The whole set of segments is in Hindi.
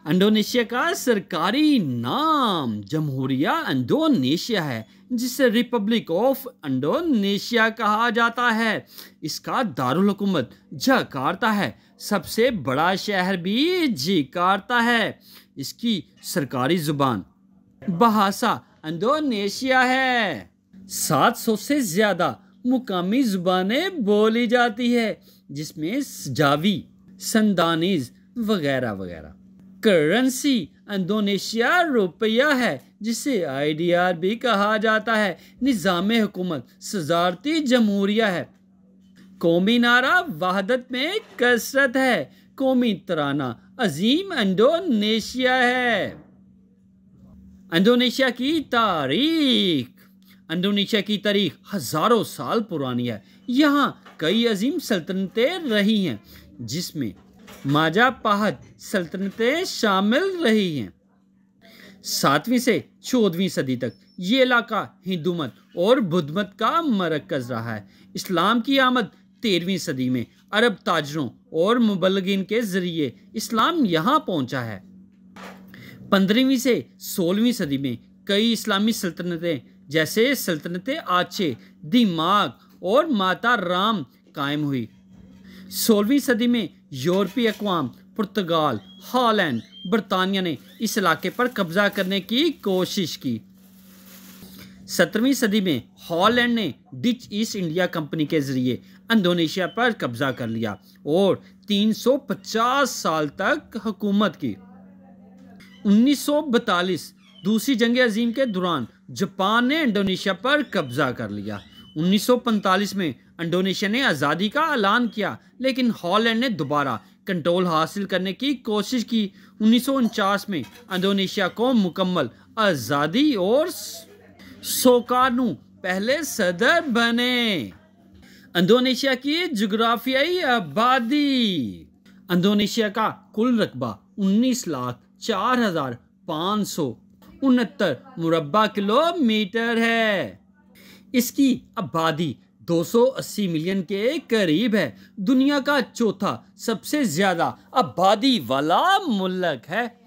इंडोनेशिया का सरकारी नाम जमहूरिया इंडोनेशिया है, जिसे रिपब्लिक ऑफ इंडोनेशिया कहा जाता है। इसका दारुल हुकूमत जकार्ता है। सबसे बड़ा शहर भी जकार्ता है। इसकी सरकारी जुबान बहासा इंडोनेशिया है। 700 से ज़्यादा मुकामी ज़ुबानें बोली जाती है, जिसमें जावी, संदानीज वगैरह वगैरह। करेंसी इंडोनेशिया रुपया है, जिसे आईडीआर भी कहा जाता है। निज़ाम हुकूमत सजारती जमहूरिया है। कौमी नारा वहदत में कसरत है। कौमी तराना अजीम इंडोनेशिया है। इंडोनेशिया की तारीख। इंडोनेशिया की तारीख हज़ारों साल पुरानी है। यहाँ कई अजीम सल्तनतें रही हैं, जिसमें माजापहात सल्तनतें शामिल रही हैं। 7वीं से 14वीं सदी तक ये इलाका हिंदू मत और बुद्ध मत का मरकज़ रहा है। इस्लाम की आमद 13वीं सदी में अरब ताजरों और मुबल्लिगीन के ज़रिए इस्लाम यहाँ पहुँचा है। 15वीं से 16वीं सदी में कई इस्लामी सल्तनतें जैसे सल्तनत आचे, दिमाग और माता राम कायम हुई। 16वीं सदी में यूरोपीय अक़वाम पुर्तगाल, हॉलैंड, बरतानिया ने इस इलाके पर कब्जा करने की कोशिश की। 17वीं सदी में हॉलैंड ने डच ईस्ट इंडिया कंपनी के ज़रिए इंडोनेशिया पर कब्जा कर लिया और 350 साल तक हुकूमत की। 1942 दूसरी जंग अजीम के दौरान जापान ने इंडोनेशिया पर कब्जा कर लिया। 1945 में इंडोनेशिया ने आज़ादी का ऐलान किया, लेकिन हॉलैंड ने दोबारा कंट्रोल हासिल करने की कोशिश की। 1949 में इंडोनेशिया को मुकम्मल आज़ादी और सोकार्नो पहले सदर बने। इंडोनेशिया की जुग्राफियाई आबादी। इंडोनेशिया का कुल रकबा 19,04,569 मुरब्बा किलोमीटर है। इसकी आबादी 280 मिलियन के करीब है। दुनिया का चौथा सबसे ज़्यादा आबादी वाला मुल्क है।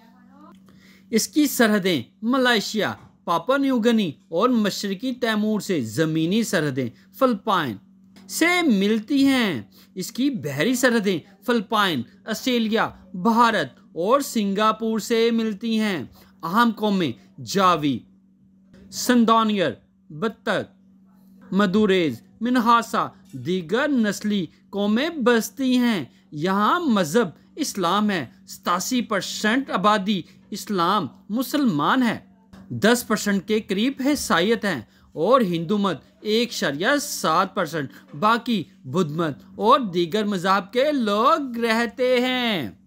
इसकी सरहदें मलेशिया, पापुआ न्यू गिनी और मशरकी तैमूर से ज़मीनी सरहदें फिलिपाइन से मिलती हैं। इसकी बहरी सरहदें फिलिपाइन, ऑस्ट्रेलिया, भारत और सिंगापुर से मिलती हैं। अहम कौमें जावी, संदानियर, बत्तख, मदुरेज, मिनहासा, दीगर नस्ली कौमें बसती हैं। यहाँ मज़हब इस्लाम है। 87% आबादी इस्लाम मुसलमान है। 10% के करीब ईसाईयत हैं और हिंदू मत 1.7%। बाकी बुद्ध मत और दीगर मज़हब के लोग रहते हैं।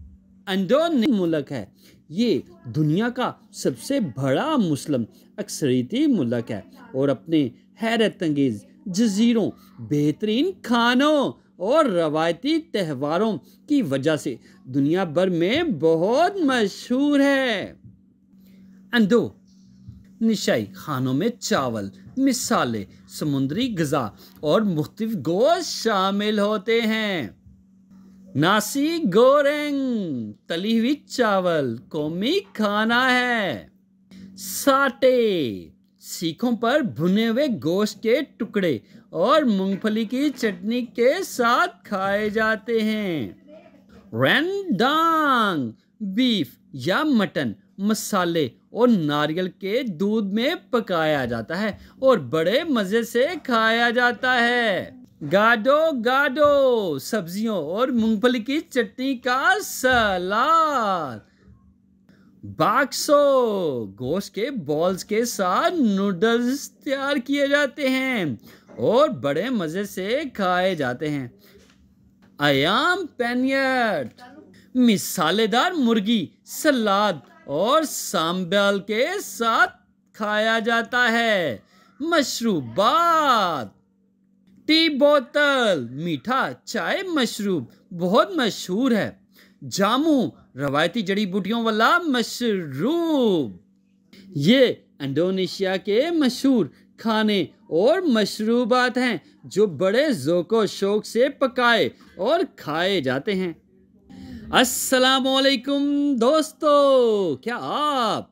इंडोनेशिया मुल्क है। ये दुनिया का सबसे बड़ा मुस्लिम अक्सरियती मुल्क है और अपने हैरत अंगेज़ जजीरों, बेहतरीन खानों और रवायती त्योहारों की वजह से दुनिया भर में बहुत मशहूर है। इंडोनेशियाई खानों में चावल, मिसाले, समुद्री ग़िज़ा और मुख्तलिफ गोश्त शामिल होते हैं। नासी गोरेंग, तली हुई चावल कौमी खाना है। साटे, सीखों पर भुने हुए गोश्त के टुकड़े और मूंगफली की चटनी के साथ खाए जाते हैं। रेंडांग, बीफ या मटन मसाले और नारियल के दूध में पकाया जाता है और बड़े मज़े से खाया जाता है। गाडो गाडो, सब्जियों और मूंगफली की चटनी का सलाद। बाक्सो, गोश्त के बॉल्स के साथ नूडल्स तैयार किए जाते हैं और बड़े मज़े से खाए जाते हैं। अयाम पेनियट, मिसालेदार मुर्गी सलाद और सांबल के साथ खाया जाता है। मशरूबात, टी बोतल, मीठा चाय मशरूब बहुत मशहूर है। जामू, रवायती जड़ी बूटियों वाला मशरूब। ये इंडोनेशिया के मशहूर खाने और मशरूबात हैं जो बड़े ज़ौक़ व शौक़ से पकाए और खाए जाते हैं। अस्सलामुअलैकुम दोस्तों, क्या आप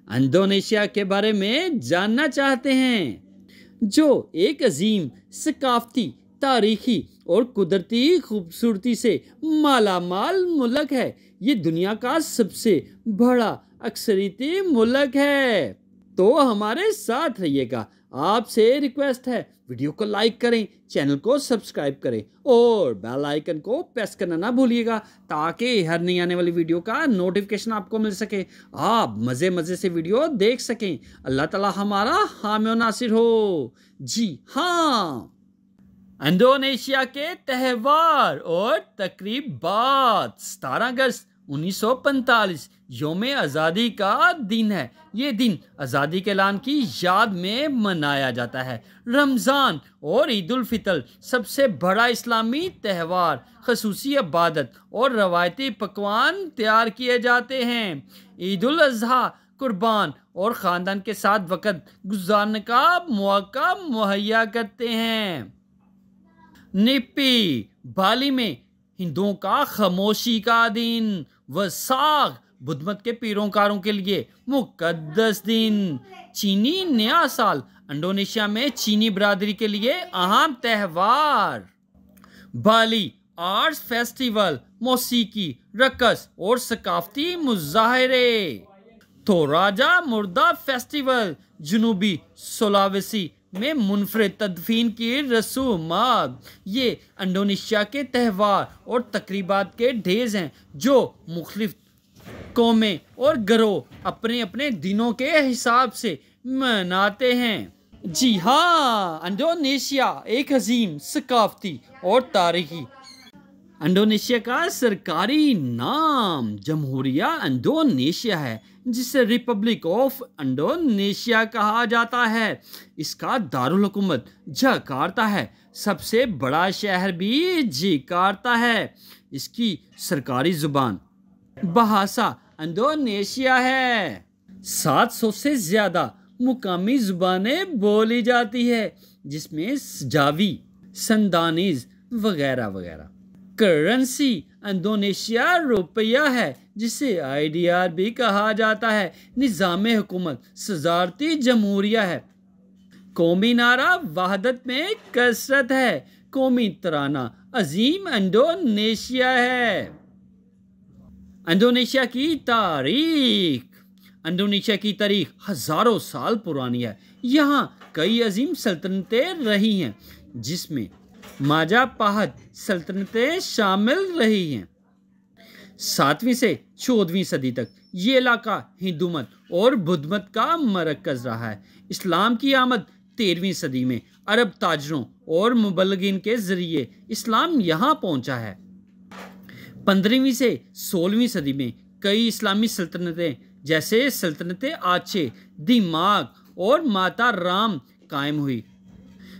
इंडोनेशिया के बारे में जानना चाहते हैं, जो एक अजीम सकाफती, तारीखी और कुदरती खूबसूरती से माला माल मुल्क है। ये दुनिया का सबसे बड़ा अक्सरियती मुल्क है। तो हमारे साथ रहिएगा। आपसे रिक्वेस्ट है, वीडियो को लाइक करें, चैनल को सब्सक्राइब करें और बेल आइकन को प्रेस करना ना भूलिएगा, ताकि हर नई आने वाली वीडियो का नोटिफिकेशन आपको मिल सके, आप मज़े मज़े से वीडियो देख सकें। अल्लाह ताला हमारा हामी और नासिर हो। जी हाँ, इंडोनेशिया के त्यौहार और तकरीबात। 17 अगस्त 1945 यौम आज़ादी का दिन है। ये दिन आज़ादी के ऐलान की याद में मनाया जाता है। रमज़ान और ईद उल फितर सबसे बड़ा इस्लामी त्यौहार, खसूसी इबादत और रवायती पकवान तैयार किए जाते हैं। ईद उल अज़हा कुर्बान और ख़ानदान के साथ वक़्त गुजारने का मौका मुहैया करते हैं। निप्पी बाली में हिंदुओं का खामोशी का दिन। वैसाख बुद्ध मत के पीरोकारों के लिए मुकद्दस दिन। चीनी नया साल इंडोनेशिया में चीनी बरादरी के लिए अहम त्यौहार। बाली आर्ट्स फेस्टिवल, मौसीकी, रक़स और सकाफती मुजाहरे। तोराजा मुर्दा फेस्टिवल जनूबी सुलावेसी में मुनफरिद तदफीन की रसूमात। ये इंडोनेशिया के त्यौहार और तकरीबात के ढेर हैं, जो मुख्तलिफ कौमें और गिरोह अपने अपने दिनों के हिसाब से मनाते हैं। जी हाँ, इंडोनेशिया एक अजीम सकाफती और तारीखी। इंडोनेशिया का सरकारी नाम जमहूरिया इंडोनेशिया है, जिसे रिपब्लिक ऑफ इंडोनेशिया कहा जाता है। इसका दारुल हुकूमत जकार्ता है। सबसे बड़ा शहर भी जकार्ता है। इसकी सरकारी जुबान बहासा इंडोनेशिया है। 700 से ज़्यादा मुकामी ज़ुबानें बोली जाती है, जिसमें जावी, संदानीज वगैरह वगैरह। करेंसी इंडोनेशिया रुपया है, जिसे IDR भी कहा जाता है। निज़ाम हुकूमत सजारती जमहूरिया है। कौमी नारा वहदत में कसरत है। कौमी तराना अजीम इंडोनेशिया है। इंडोनेशिया की तारीख। इंडोनेशिया की तारीख हज़ारों साल पुरानी है। यहाँ कई अजीम सल्तनतें रही हैं, जिसमें माजापहात सल्तनतें शामिल रही हैं। 7वीं से 14वीं सदी तक ये इलाका हिंदू मत और बुद्ध मत का मरकज़ रहा है। इस्लाम की आमद 13वीं सदी में अरब ताजरों और मुबल्लिगीन के ज़रिए इस्लाम यहाँ पहुँचा है। 15वीं से 16वीं सदी में कई इस्लामी सल्तनतें, जैसे सल्तनत आचे, दिमाग और माता राम कायम हुई।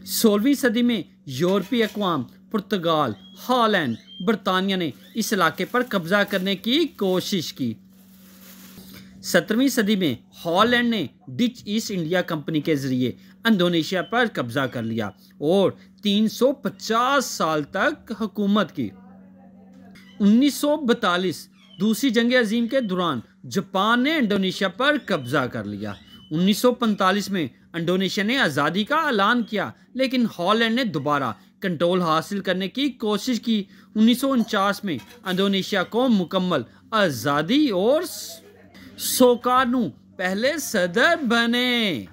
16वीं सदी में यूरोपीय अक़वाम, पुर्तगाल, हॉलैंड, बरतानिया ने इस इलाके पर कब्जा करने की कोशिश की। 17वीं सदी में हॉलैंड ने डच ईस्ट इंडिया कंपनी के जरिए इंडोनेशिया पर कब्जा कर लिया और 350 साल तक हुकूमत की। 1942 दूसरी जंग अजीम के दौरान जापान ने इंडोनेशिया पर कब्जा कर लिया। 1945 में इंडोनेशिया ने आज़ादी का ऐलान किया, लेकिन हॉलैंड ने दोबारा कंट्रोल हासिल करने की कोशिश की। 1949 में इंडोनेशिया को मुकम्मल आज़ादी और सोकार्नो पहले सदर बने।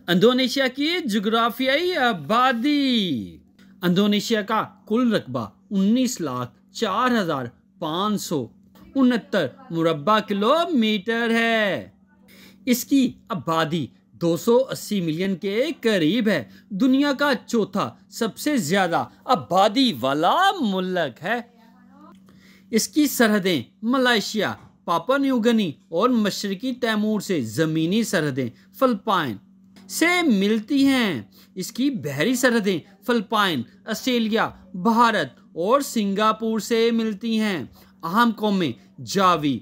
इंडोनेशिया की जोग्राफियाई आबादी। इंडोनेशिया का कुल रकबा 19,04,569 मुरब्बा किलोमीटर है। इसकी आबादी 280 मिलियन के करीब है। दुनिया का चौथा सबसे ज़्यादा आबादी वाला मुल्क है। इसकी सरहदें मलेशिया, पापुआ न्यू गिनी और मशरकी तैमूर से ज़मीनी सरहदें फिलिपाइन से मिलती हैं। इसकी बहरी सरहदें फिलिपाइन, ऑस्ट्रेलिया, भारत और सिंगापुर से मिलती हैं। अहम कौमें जावी,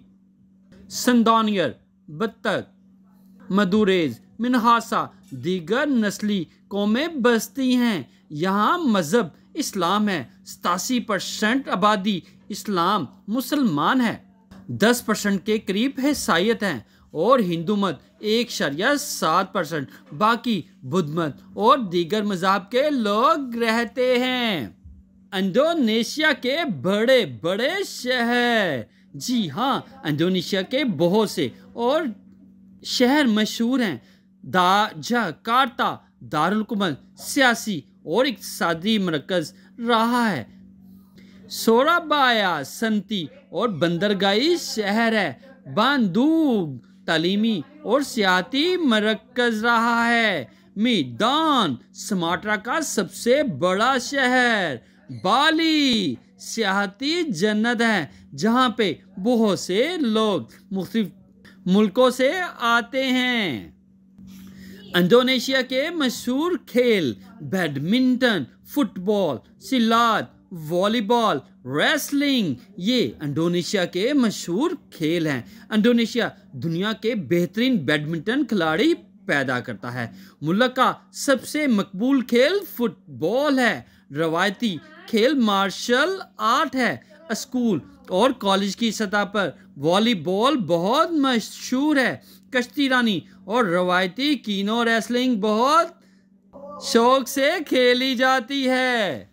संदानियर, बत्तख, मदुरेज, मिनहासा, दीगर नस्ली कौमें बसती हैं। यहाँ मज़हब इस्लाम है। 87% आबादी इस्लाम मुसलमान है। 10% के करीब ईसाईयत हैं और हिंदू मत 1.7%, बाकी बुद्ध मत और दीगर मज़हब के लोग रहते हैं। इंडोनेशिया के बड़े बड़े शहर, जी हाँ, इंडोनेशिया के बहुत से और शहर मशहूर हैं। जकार्ता दारुल हुकूमत, सियासी और इक़्तिसादी मरकज़ रहा है। सोराबाया सनती और बंदरगाही शहर है। बांदूग तालीमी और सियाती मरकज़ रहा है। मीदान सुमात्रा का सबसे बड़ा शहर। बाली सियाती जन्नत है जहाँ पे बहुत से लोग मुख्तलिफ मुल्कों से आते हैं। इंडोनेशिया के मशहूर खेल बैडमिंटन, फुटबॉल, सिलाट, वॉलीबॉल, रेसलिंग, ये इंडोनेशिया के मशहूर खेल हैं। इंडोनेशिया दुनिया के बेहतरीन बैडमिंटन खिलाड़ी पैदा करता है। मुल्क का सबसे मकबूल खेल फुटबॉल है। रवायती खेल मार्शल आर्ट है। स्कूल और कॉलेज की सतह पर वॉलीबॉल बहुत मशहूर है। कश्ती रानी और रवायती कीनो रेसलिंग बहुत शौक से खेली जाती है।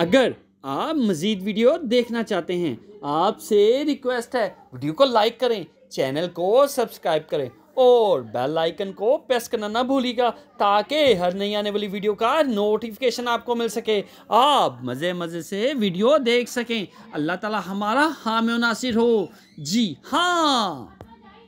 अगर आप मज़ीद वीडियो देखना चाहते हैं, आपसे रिक्वेस्ट है वीडियो को लाइक करें, चैनल को सब्सक्राइब करें और बेल आइकन को प्रेस करना ना भूलिएगा ताकि हर नई आने वाली वीडियो का नोटिफिकेशन आपको मिल सके, आप मज़े मज़े से वीडियो देख सकें। अल्लाह ताला हमारा हामी और नासिर हो। जी हाँ।